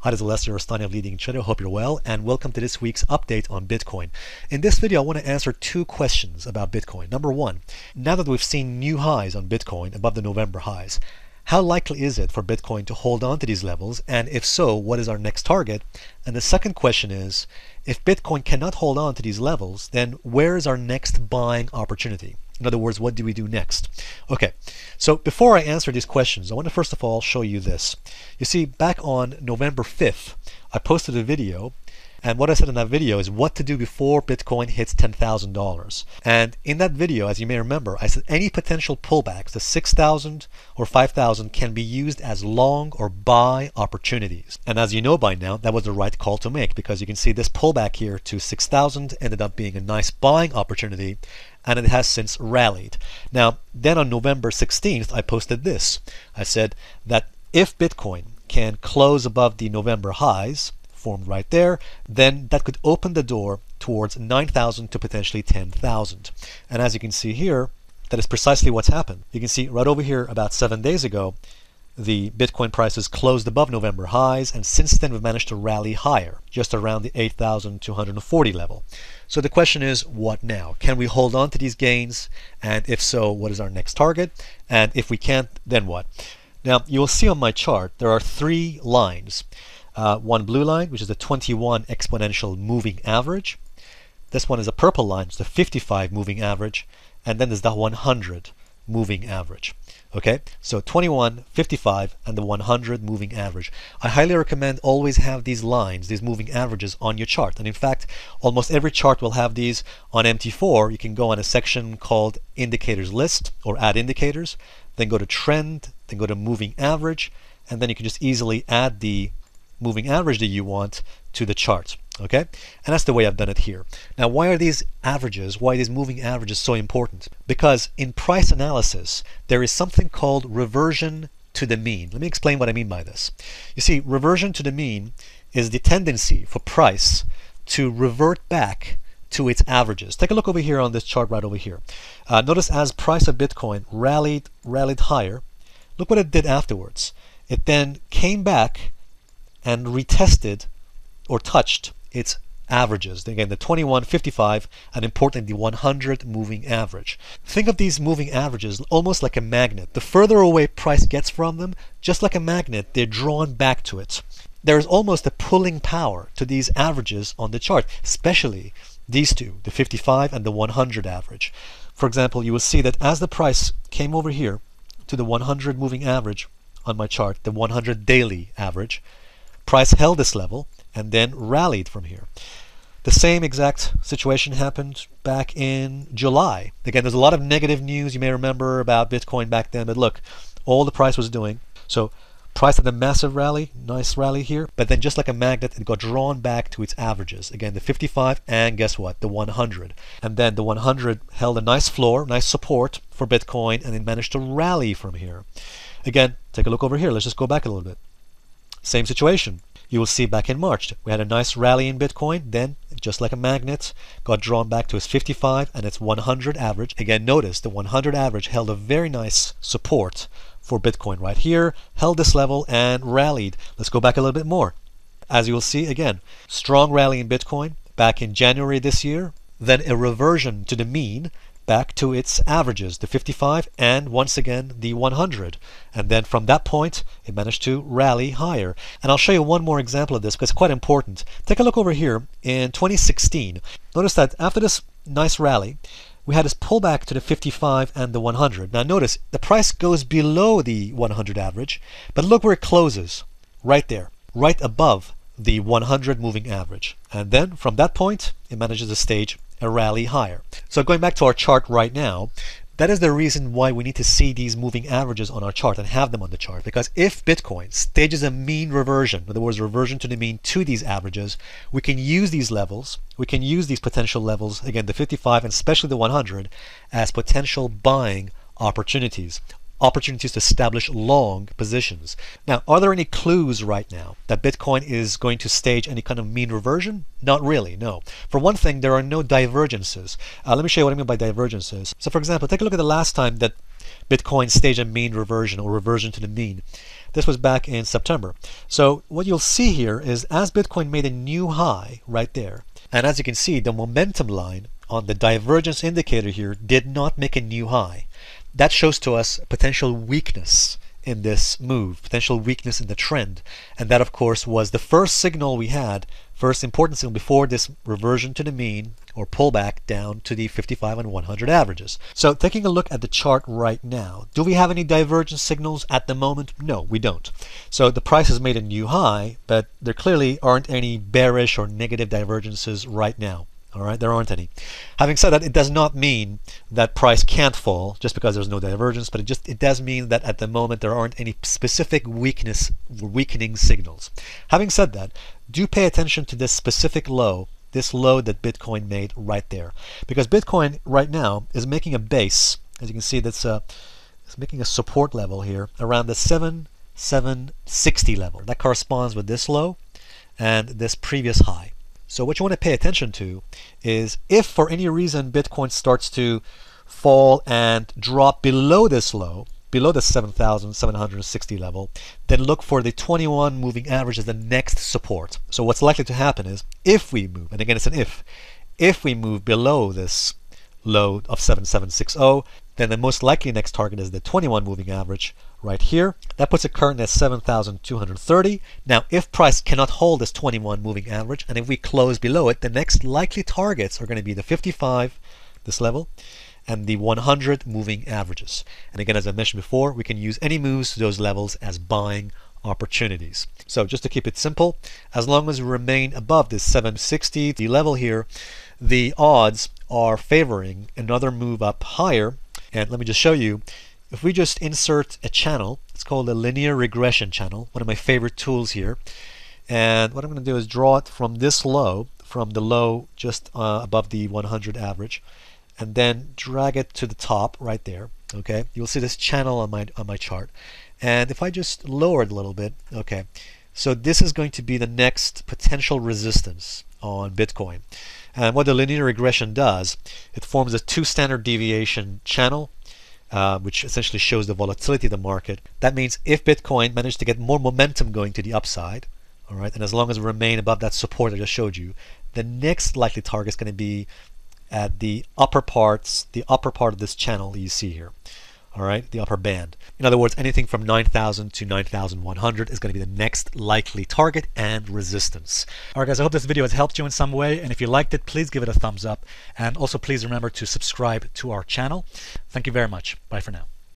Hi, this is Alessio, Rastani of Leading Trader. Hope you're well, and welcome to this week's update on Bitcoin. In this video, I want to answer two questions about Bitcoin. Number one, now that we've seen new highs on Bitcoin above the November highs, how likely is it for Bitcoin to hold on to these levels? And if so, what is our next target? And the second question is, if Bitcoin cannot hold on to these levels, then where is our next buying opportunity? In other words, what do we do next? Okay, so before I answer these questions, I want to first of all show you this. You see, back on November 5th, I posted a video, and what I said in that video is what to do before Bitcoin hits $10,000. And in that video, as you may remember, I said any potential pullbacks to 6,000 or 5,000 can be used as long or buy opportunities. And as you know by now, that was the right call to make, because you can see this pullback here to 6,000 ended up being a nice buying opportunity, and it has since rallied. Now, then on November 16th, I posted this. I said that if Bitcoin can close above the November highs, formed right there, then that could open the door towards 9,000 to potentially 10,000. And as you can see here, that is precisely what's happened. You can see right over here about 7 days ago, the Bitcoin prices closed above November highs, and since then we've managed to rally higher, just around the 8,240 level. So the question is, what now? Can we hold on to these gains? And if so, what is our next target? And if we can't, then what? Now, you will see on my chart, there are three lines. One blue line, which is the 21 exponential moving average. This one is a purple line, it's the 55 moving average. And then there's the 100 moving average. Okay, so 21, 55, and the 100 moving average. I highly recommend always have these lines, these moving averages on your chart. And in fact, almost every chart will have these on MT4. You can go on a section called Indicators List or Add Indicators, then go to Trend, then go to Moving Average, and then you can just easily add the moving average that you want to the chart. Okay, and that's the way I've done it here. Now, why are these averages, why are these moving averages so important? Because in price analysis, there is something called reversion to the mean. Let me explain what I mean by this. You see, reversion to the mean is the tendency for price to revert back to its averages. Take a look over here on this chart right over here. Notice as price of Bitcoin rallied higher, look what it did afterwards. It then came back and retested or touched its averages. Again, the 21, 55, and importantly, the 100 moving average. Think of these moving averages almost like a magnet. The further away price gets from them, just like a magnet, they're drawn back to it. There is almost a pulling power to these averages on the chart, especially these two, the 55 and the 100 average. For example, you will see that as the price came over here to the 100 moving average on my chart, the 100 daily average, price held this level and then rallied from here. The same exact situation happened back in July. Again, there's a lot of negative news you may remember about Bitcoin back then, but look, all the price was doing. So price had a massive rally, nice rally here, but then just like a magnet, it got drawn back to its averages. Again, the 55 and guess what? The 100. And then the 100 held a nice floor, nice support for Bitcoin, and it managed to rally from here. Again, take a look over here. Let's just go back a little bit. Same situation. You will see back in March, we had a nice rally in Bitcoin, then just like a magnet, got drawn back to its 55 and its 100 average. Again, notice the 100 average held a very nice support for Bitcoin right here, held this level and rallied. Let's go back a little bit more. As you will see, again, strong rally in Bitcoin back in January this year, then a reversion to the mean back to its averages, the 55 and once again the 100. And then from that point, it managed to rally higher. And I'll show you one more example of this because it's quite important. Take a look over here in 2016. Notice that after this nice rally, we had this pullback to the 55 and the 100. Now notice, the price goes below the 100 average, but look where it closes, right there, right above the 100 moving average. And then from that point, it manages to stage a rally higher. So going back to our chart right now, that is the reason why we need to see these moving averages on our chart and have them on the chart. Because if Bitcoin stages a mean reversion, in other words, reversion to the mean to these averages, we can use these levels, we can use these potential levels, again, the 55 and especially the 100, as potential buying opportunities. Opportunities to establish long positions. Now, are there any clues right now that Bitcoin is going to stage any kind of mean reversion? Not really, no. For one thing, there are no divergences. Let me show you what I mean by divergences. So for example, take a look at the last time that Bitcoin staged a mean reversion or reversion to the mean. This was back in September. So what you'll see here is as Bitcoin made a new high right there, and as you can see, the momentum line on the divergence indicator here did not make a new high. That shows to us potential weakness in this move, potential weakness in the trend. And that, of course, was the first signal we had, first important signal before this reversion to the mean or pullback down to the 55 and 100 averages. So taking a look at the chart right now, do we have any divergence signals at the moment? No, we don't. So the price has made a new high, but there clearly aren't any bearish or negative divergences right now. All right, there aren't any. Having said that, it does not mean that price can't fall just because there's no divergence, but it does mean that at the moment there aren't any specific weakening signals. Having said that, do pay attention to this specific low, this low that Bitcoin made right there, because Bitcoin right now is making a base. As you can see, that's it's making a support level here around the 7,760 level. That corresponds with this low and this previous high. So what you want to pay attention to is if for any reason Bitcoin starts to fall and drop below this low, below the 7,760 level, then look for the 21 moving average as the next support. So what's likely to happen is if we move, and again it's an if we move below this low of 7,760, then the most likely next target is the 21 moving average right here. That puts it currently at 7,230. Now, if price cannot hold this 21 moving average, and if we close below it, the next likely targets are going to be the 55, this level, and the 100 moving averages. And again, as I mentioned before, we can use any moves to those levels as buying opportunities. So just to keep it simple, as long as we remain above this 760, the level here, the odds are favoring another move up higher. And let me just show you, if we just insert a channel, it's called a linear regression channel, one of my favorite tools here. And what I'm going to do is draw it from this low, from the low just above the 100 average, and then drag it to the top right there. Okay, you'll see this channel on my chart. And if I just lower it a little bit, okay, so this is going to be the next potential resistance on Bitcoin. And what the linear regression does, it forms a 2 standard deviation channel, which essentially shows the volatility of the market. That means if Bitcoin managed to get more momentum going to the upside, all right, and as long as we remain above that support I just showed you, the next likely target is going to be at the upper part of this channel that you see here. All right, the upper band. In other words, anything from 9,000 to 9,100 is going to be the next likely target and resistance. All right, guys, I hope this video has helped you in some way. And if you liked it, please give it a thumbs up. And also, please remember to subscribe to our channel. Thank you very much. Bye for now.